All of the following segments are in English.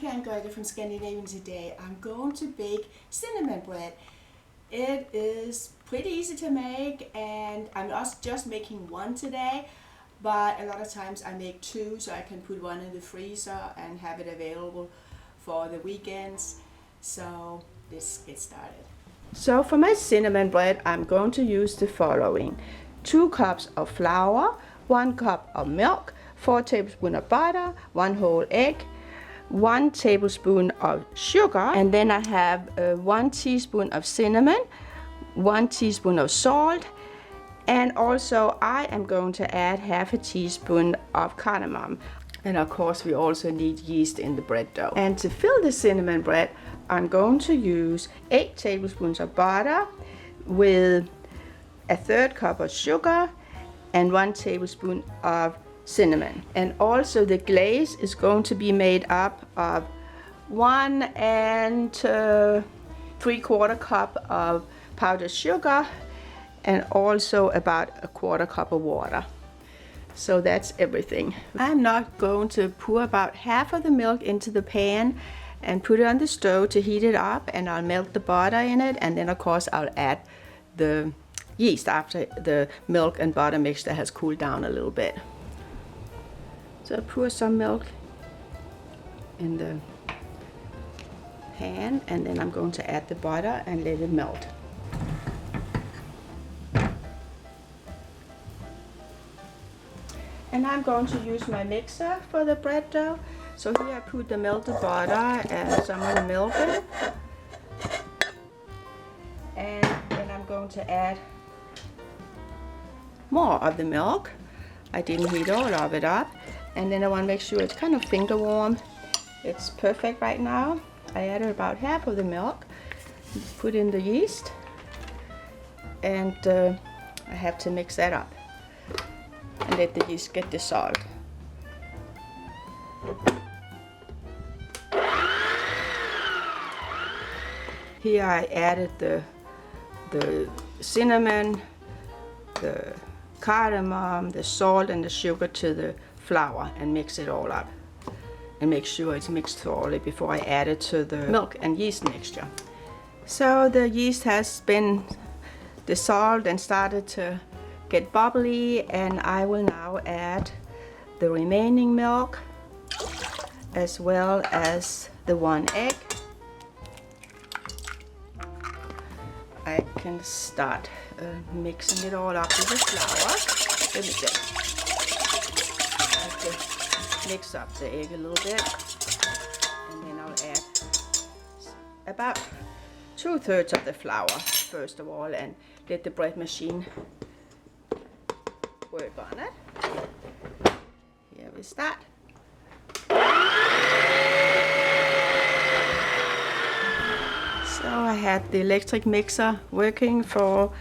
Kanelbrød from Scandinavian today. I'm going to bake cinnamon bread. It is pretty easy to make, and I'm just making one today, but a lot of times I make two so I can put one in the freezer and have it available for the weekends. So let's get started. So for my cinnamon bread, I'm going to use the following: 2 cups of flour, 1 cup of milk, 4 tablespoons of butter, 1 whole egg, 1 tablespoon of sugar, and then I have 1 teaspoon of cinnamon, 1 teaspoon of salt, and also I am going to add half a teaspoon of cardamom. And of course we also need yeast in the bread dough. And to fill the cinnamon bread, I'm going to use 8 tablespoons of butter with a 1/3 cup of sugar and 1 tablespoon of cinnamon. And also the glaze is going to be made up of 1 3/4 cup of powdered sugar and also about a 1/4 cup of water. So that's everything. I'm now going to pour about half of the milk into the pan and put it on the stove to heat it up, and I'll melt the butter in it, and then of course I'll add the yeast after the milk and butter mixture has cooled down a little bit. So I pour some milk in the pan, and then I'm going to add the butter and let it melt. And I'm going to use my mixer for the bread dough. So here I put the melted butter and some of the milk in it. And then I'm going to add more of the milk. I didn't heat all of it up. And then I want to make sure it's kind of finger warm. It's perfect right now. I added about half of the milk, put in the yeast, and I have to mix that up and let the yeast get dissolved. Here I added the cinnamon, the cardamom, the salt, and the sugar to the flour and mix it all up. And make sure it's mixed thoroughly before I add it to the milk and yeast mixture. So the yeast has been dissolved and started to get bubbly, and I will now add the remaining milk as well as the 1 egg. I can start mixing it all up with the flour. Let me see. I have to mix up the egg a little bit, and then I'll add about 2/3 of the flour first of all, and let the bread machine work on it. Here we start. So I had the electric mixer working for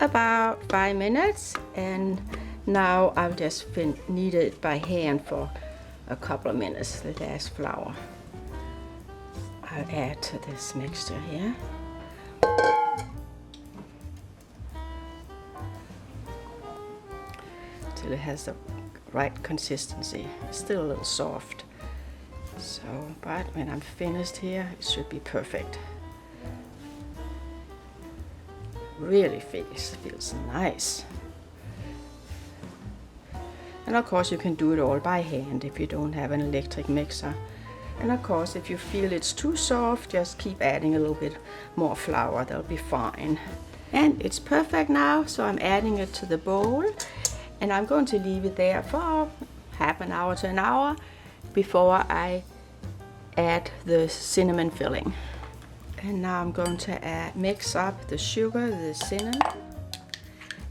about 5 minutes, and now I'll just knead it by hand for a couple of minutes, the last flour. I'll add to this mixture here. Till it has the right consistency. It's still a little soft. So, but when I'm finished here, it should be perfect. Really feels nice. And of course you can do it all by hand if you don't have an electric mixer. And of course if you feel it's too soft, just keep adding a little bit more flour, that'll be fine. And it's perfect now, so I'm adding it to the bowl, and I'm going to leave it there for half an hour to an hour before I add the cinnamon filling. And now I'm going to mix up the sugar, the cinnamon,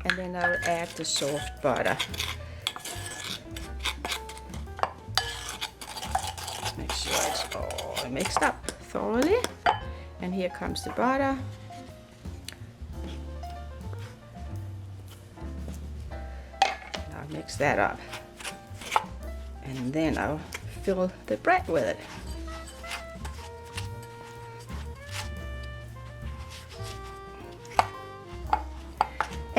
and then I'll add the soft butter. Let's make sure it's all mixed up thoroughly. And here comes the butter. I'll mix that up. And then I'll fill the bread with it.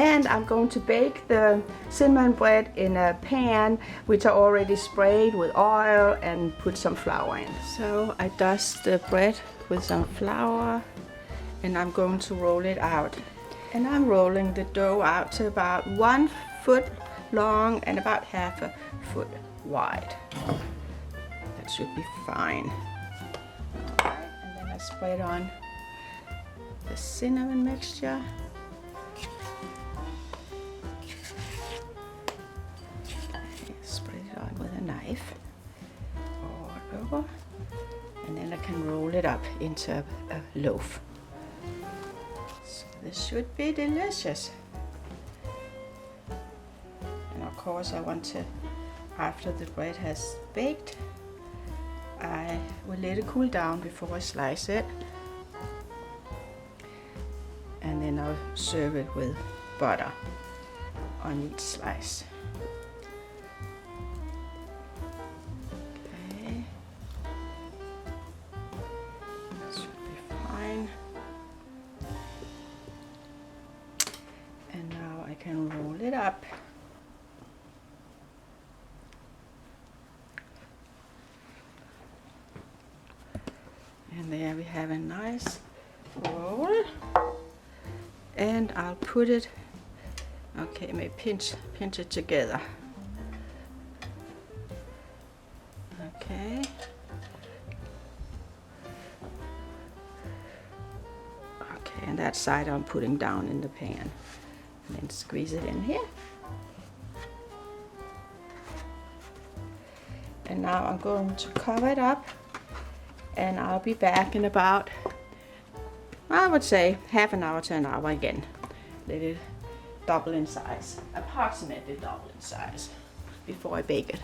And I'm going to bake the cinnamon bread in a pan which I already sprayed with oil and put some flour in. So I dust the bread with some flour and I'm going to roll it out. And I'm rolling the dough out to about 1 foot long and about half a foot wide. That should be fine. Alright, and then I spread on the cinnamon mixture. Spread it on with a knife all over, and then I can roll it up into a loaf. So this should be delicious. And of course I want to, after the bread has baked, I will let it cool down before I slice it. And then I'll serve it with butter on each slice. Okay, that should be fine. And now I can roll it up. And there we have a nice roll. And I'll put it, okay, maybe pinch it together. Okay. Okay, and that side I'm putting down in the pan. And then squeeze it in here. And now I'm going to cover it up, and I'll be back in about, I would say, half an hour to an hour again. Let it double in size, approximately double in size, before I bake it.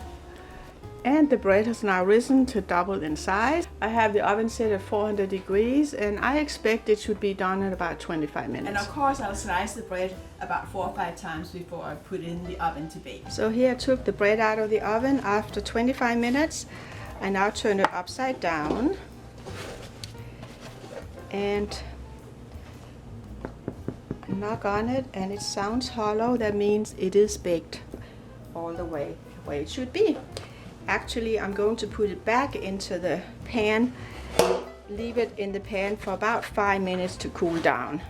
And the bread has now risen to double in size. I have the oven set at 400 degrees, and I expect it should be done in about 25 minutes. And of course I'll slice the bread about 4 or 5 times before I put it in the oven to bake. So here I took the bread out of the oven after 25 minutes. I now turn it upside down and knock on it, and it sounds hollow. That means it is baked all the way it should be. Actually, I'm going to put it back into the pan, leave it in the pan for about 5 minutes to cool down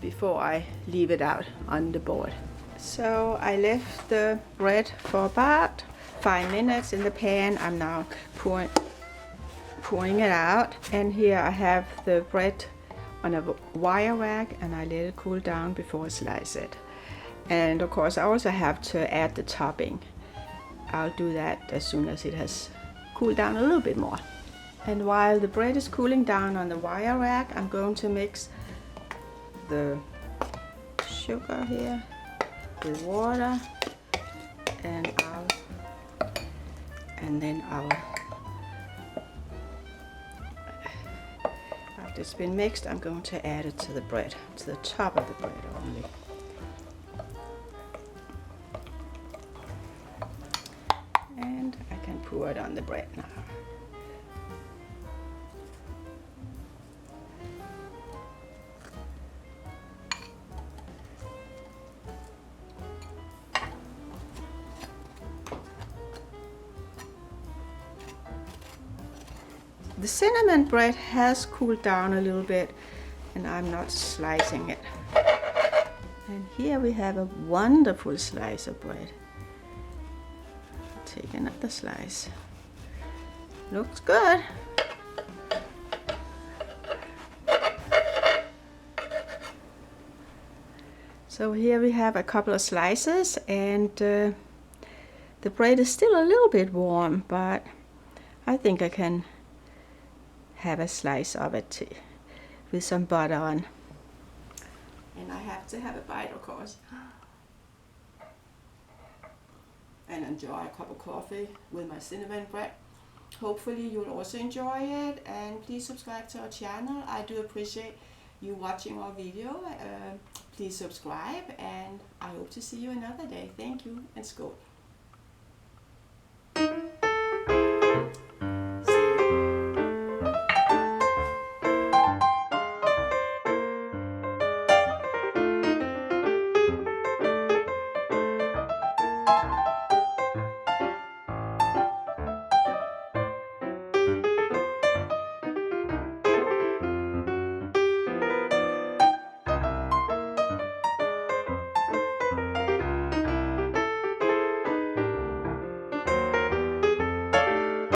before I leave it out on the board. So I left the bread for about 5 minutes in the pan. I'm now pouring it out, and here I have the bread on a wire rack, and I let it cool down before I slice it. And of course I also have to add the topping. I'll do that as soon as it has cooled down a little bit more. And while the bread is cooling down on the wire rack, I'm going to mix the sugar here with water, and then after it's been mixed, I'm going to add it to the bread, to the top of the bread only. And I can pour it on the bread now. The cinnamon bread has cooled down a little bit, and I'm not slicing it. And here we have a wonderful slice of bread. Take another slice. Looks good. So here we have a couple of slices, and the bread is still a little bit warm, but I think I can have a slice of it with some butter on. And I have to have a bite, of course. And enjoy a cup of coffee with my cinnamon bread. Hopefully you'll also enjoy it, and please subscribe to our channel. I do appreciate you watching our video. Please subscribe, and I hope to see you another day. Thank you, and skål. Bye.